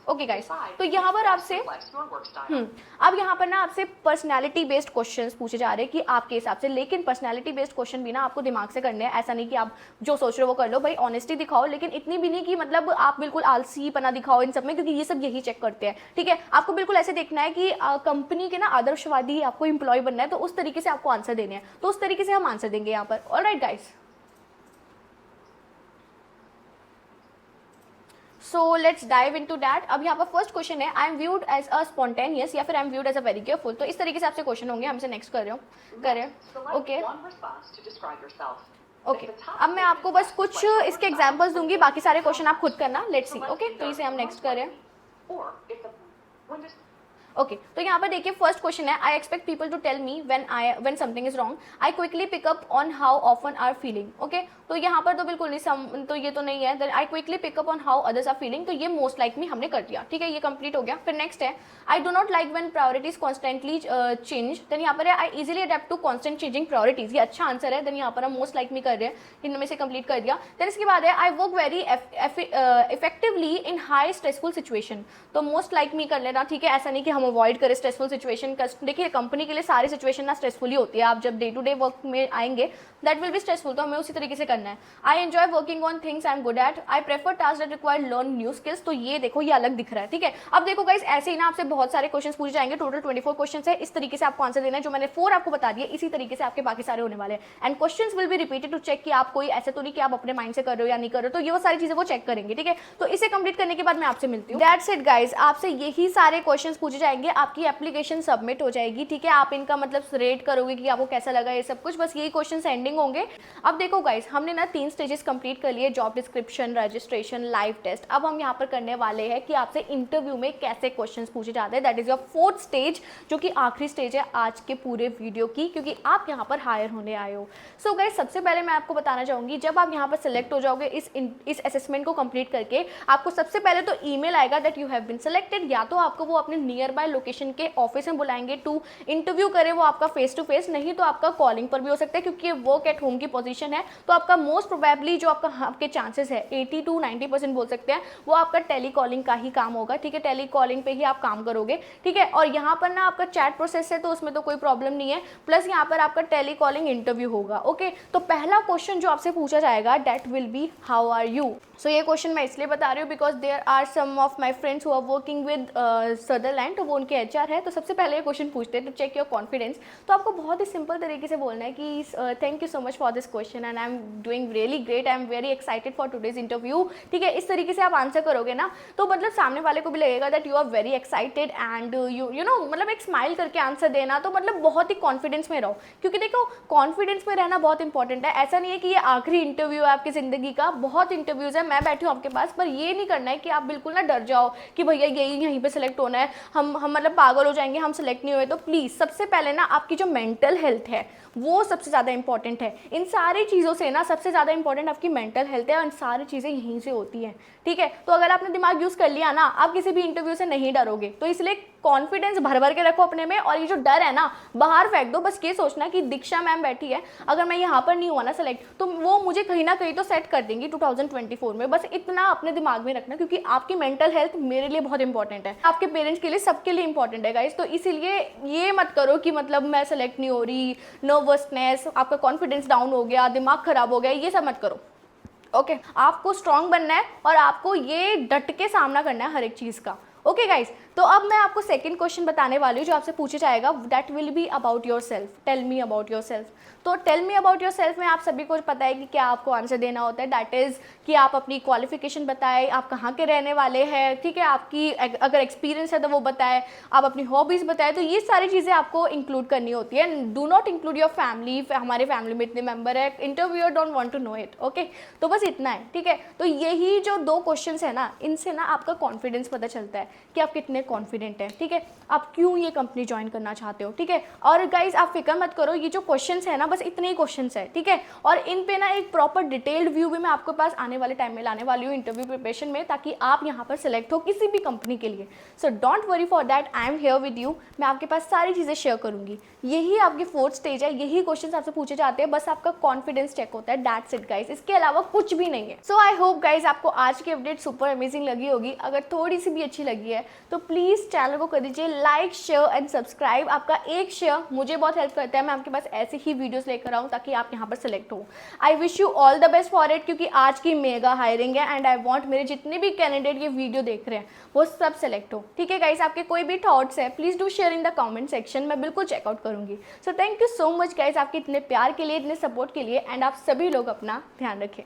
ओके गाइस, तो यहाँ पर आपसे अब यहाँ पर ना आपसे पर्सनालिटी बेस्ड क्वेश्चंस पूछे जा रहे हैं कि आपके हिसाब से. लेकिन पर्सनालिटी बेस्ड क्वेश्चन भी ना आपको दिमाग से करने हैं. ऐसा नहीं कि आप जो सोच रहे हो वो कर लो. भाई ऑनेस्टी दिखाओ, लेकिन इतनी भी नहीं कि मतलब आप बिल्कुल आलसी पना दिखाओ इन सब में, क्योंकि ये सब यही चेक करते हैं. ठीक है, आपको बिल्कुल ऐसे देखना है कि कंपनी के ना आदर्शवादी आपको एम्प्लॉय बनना है, तो उस तरीके से आपको आंसर देने हैं. तो उस तरीके से हम आंसर देंगे यहाँ पर. Alright guys, so let's dive into that. अब यहाँ पर फर्स्ट क्वेश्चन है, I am viewed as a spontaneous या फिर I am viewed as a very careful. तो इस तरीके से आपसे क्वेश्चन होंगे. हम इसे नेक्स्ट कर रहे हो ओके. ओके, अब मैं आपको बस कुछ इसके एग्जांपल्स दूंगी, बाकी सारे क्वेश्चन आप खुद करना. Let's see. ओके, तो इसे हम नेक्स्ट कर रहे हैं. ओके तो यहाँ पर देखिए फर्स्ट क्वेश्चन है, I expect people to tell me when something is wrong, I quickly pick up on how often are feeling. Okay तो यहाँ पर तो बिल्कुल नहीं, तो ये तो नहीं है, then I quickly pick up on how others are feeling, तो ये मोस्ट लाइक मी हमने कर दिया, ठीक है, ये कंप्लीट हो गया। फिर नेक्स्ट है, I do not like when priorities constantly change, then यहाँ पर है I easily adapt to constant changing priorities, ये अच्छा आंसर है, देन यहाँ पर हम मोस्ट लाइक मी कर रहे हैं, इनमें से कंप्लीट कर दिया। देन इसके बाद है, I work very effectively in high stressful situation, तो मोस्ट लाइक मी कर लेना, ठीक है, ऐसा नहीं कि हम अवॉइड करें स्ट्रेसफुल सिचुएशन। देखिए कंपनी के लिए सारी सिचुएशन ना स्ट्रेसफुल ही होती है, आप जब डे टू डे वर्क में आएंगे दैट विल बी स्ट्रेसफुल, तो हमें उसी तरीके से करना है। I enjoy working on things I am good at, I prefer task that require learn new skills, तो ये देखो ये अलग दिख रहा है, ठीक है। अब देखो गाइस ऐसे ही ना आपसे बहुत सारे क्वेश्चन पूछे जाएंगे, टोटल 24 क्वेश्चन है, इस तरीके से आपको आंसर देना है, जो मैंने 4 आपको बता दिए इसी तरीके से आपके बाकी सारे होने वाले हैं। And questions will be repeated to check कि आप कोई ऐसे तो नहीं कि आप अपने माइंड से कर रहे हो या नहीं कर रहे हो, तो ये वो सारी चीजें वो चेक करेंगे, ठीक है। तो इसे कंप्लीट करने के बाद मैं आपसे मिलती हूँ। दैट्स इट गाइस, आपसे यही सारे क्वेश्चंस पूछे जाएंगे, आपकी एप्लीकेशन सबमिट हो जाएगी, ठीक है, आप इनका मतलब रेट करोगे कि आपको कैसा लगा ये सब कुछ, बस यही क्वेश्चन एंडिंग होंगे। अब देखो गाइस हमने ना 3 स्टेजेस कंप्लीट कर लिए, job description, registration, live test. अब हम यहाँ पर करने वाले हैं कि आपसे इंटरव्यू में कैसे क्वेश्चंस पूछे जाते हैं, that is your 4th stage, जो कि आखिरी स्टेज है आज के पूरे वीडियो की, क्योंकि आप यहाँ पर हायर होने आए हो। सो गाइस सबसे पहले मैं आपको बताना चाहूंगी, जब आप यहाँ पर सिलेक्ट हो जाओगे इस असेसमेंट को कंप्लीट करके, आपको सबसे पहले तो ईमेल आएगा that you have been selected, या तो आपको वो अपने नियर बाय लोकेशन के ऑफिस में बुलाएंगे टू इंटरव्यू करे, वो आपका फेस टू फेस, नहीं तो आपका कॉलिंग पर भी हो सकता है, क्योंकि ये वर्क एट होम की पोजीशन है, तो आपका मोस्ट प्रोबेबली जो आपके चांसेस है 80 to 90% बोल सकते हैं, वो आपका टेली कॉलिंग का ही काम होगा, ठीक है, टेली कॉलिंग पे ही आप काम करोगे, ठीक है। और यहाँ पर ना आपका चैट प्रोसेस है, तो उसमें तो कोई प्रॉब्लम नहीं है, प्लस यहाँ पर आपका टेली कॉलिंग इंटरव्यू होगा। ओके तो पहला क्वेश्चन जो आपसे पूछा जाएगा that will be how are you. So ये क्वेश्चन मैं इसलिए बता रही हूँ because there are some of my friends who are working with Sutherland, तो वो उनके HR है, तो सबसे पहले ये क्वेश्चन पूछते हैं टू चेक योर कॉन्फिडेंस। तो आपको बहुत ही सिंपल तरीके से बोलना है कि thank you so much for this question and I am doing really great, I am very excited for today's interview, ठीक है। इस तरीके से आप आंसर करोगे ना, तो मतलब सामने वाले को भी लगेगा that you are very excited and you know मतलब एक स्माइल करके आंसर देना, तो मतलब बहुत ही कॉन्फिडेंस में रहो, क्योंकि देखो कॉन्फिडेंस में रहना बहुत इंपॉर्टेंट है। ऐसा नहीं है कि ये आखिरी इंटरव्यू है आपकी ज़िंदगी का, बहुत इंटरव्यूज़ है, मैं बैठी हूँ आपके पास, पर ये नहीं करना है कि आप बिल्कुल ना डर जाओ कि भैया यहीं पे सेलेक्ट होना है, हम मतलब पागल हो जाएंगे, हम सेलेक्ट नहीं हुए। तो प्लीज़ सबसे पहले ना आपकी जो मेंटल हेल्थ है वो सबसे ज़्यादा इंपॉर्टेंट है। इन सारी चीज़ों से ना सबसे ज़्यादा इंपॉर्टेंट आपकी मेंटल हेल्थ है, और इन सारी चीज़ें यहीं से होती हैं, ठीक है। तो अगर आपने दिमाग यूज़ कर लिया ना, आप किसी भी इंटरव्यू से नहीं डरोगे, तो इसलिए कॉन्फिडेंस भर भर के रखो अपने में, और ये जो डर है ना बाहर फेंक दो। बस ये सोचना कि दीक्षा मैम बैठी है, अगर मैं यहाँ पर नहीं हुआ ना सेलेक्ट, तो वो मुझे कहीं ना कहीं तो सेट कर देंगी 2024 में, बस इतना अपने दिमाग में रखना, क्योंकि आपकी मेंटल हेल्थ मेरे लिए बहुत इंपॉर्टेंट है, आपके पेरेंट्स के लिए, सबके लिए इंपॉर्टेंट है गाइस। तो इसीलिए ये मत करो कि मतलब मैं सेलेक्ट नहीं हो रही, नर्वसनेस, आपका कॉन्फिडेंस डाउन हो गया, दिमाग खराब हो गया, ये सब मत करो। ओके आपको स्ट्रांग बनना है और आपको ये डट के सामना करना है हर एक चीज़ का। ओके गाइस, तो अब मैं आपको सेकंड क्वेश्चन बताने वाली हूँ जो आपसे पूछा जाएगा, that will be about yourself, tell me about yourself. तो tell me about yourself में आप सभी को पता है कि क्या आपको आंसर देना होता है, दैट इज़ कि आप अपनी क्वालिफिकेशन बताएं, आप कहाँ के रहने वाले हैं, ठीक है, आपकी अगर एक्सपीरियंस है तो वो बताएं, आप अपनी हॉबीज़ बताएं, तो ये सारी चीज़ें आपको इंक्लूड करनी होती है। Do not include your family, हमारे फैमिली में इतने मेंबर है, interviewer don't want to know it, okay. तो बस इतना है, ठीक है। तो यही जो 2 क्वेश्चंस है ना, इनसे ना आपका कॉन्फिडेंस पता चलता है कि आप कितने कॉन्फिडेंट हैं, ठीक है, आप क्यों ये कंपनी ज्वाइन करना चाहते हो, ठीक है। और गाइज आप फिक्र मत करो, ये जो क्वेश्चंस है ना बस इतने ही क्वेश्चंस है, ठीक है। और इन पे ना एक प्रॉपर डिटेल्ड व्यू भी मैं आपके पास आने वाले टाइम में लाने वाली हूँ इंटरव्यू प्रिपरेशन में, ताकि आप यहाँ पर सिलेक्ट हो किसी भी कंपनी के लिए। सो don't worry for that, I am here with you, मैं आपके पास सारी चीज़ें शेयर करूँगी। यही आपकी 4th स्टेज है, यही क्वेश्चन आपसे पूछे जाते हैं, बस आपका कॉन्फिडेंस चेक होता है, दैट्स इट गाइज, इसके अलावा कुछ भी नहीं है। सो आई होप गाइज आपको आज की अपडेट सुपर अमेजिंग लगी होगी। अगर थोड़ी सी भी अच्छी लगी है तो प्लीज़ चैनल को कर दीजिए लाइक, शेयर एंड सब्सक्राइब। आपका एक शेयर मुझे बहुत हेल्प करता है, मैं आपके पास ऐसे ही वीडियोस लेकर आऊँ ताकि आप यहाँ पर सिलेक्ट हो। I wish you all the best for it, क्योंकि आज की मेगा हायरिंग है एंड आई वांट मेरे जितने भी कैंडिडेट ये वीडियो देख रहे हैं वो सब सेलेक्ट हो, ठीक है गाइज। आपके कोई भी थॉट्स है please do share in the comment section, मैं बिल्कुल चेकआउट करूँगी। So thank you so much guys आपके इतने प्यार के लिए, इतने सपोर्ट के लिए, एंड आप सभी लोग अपना ध्यान रखें।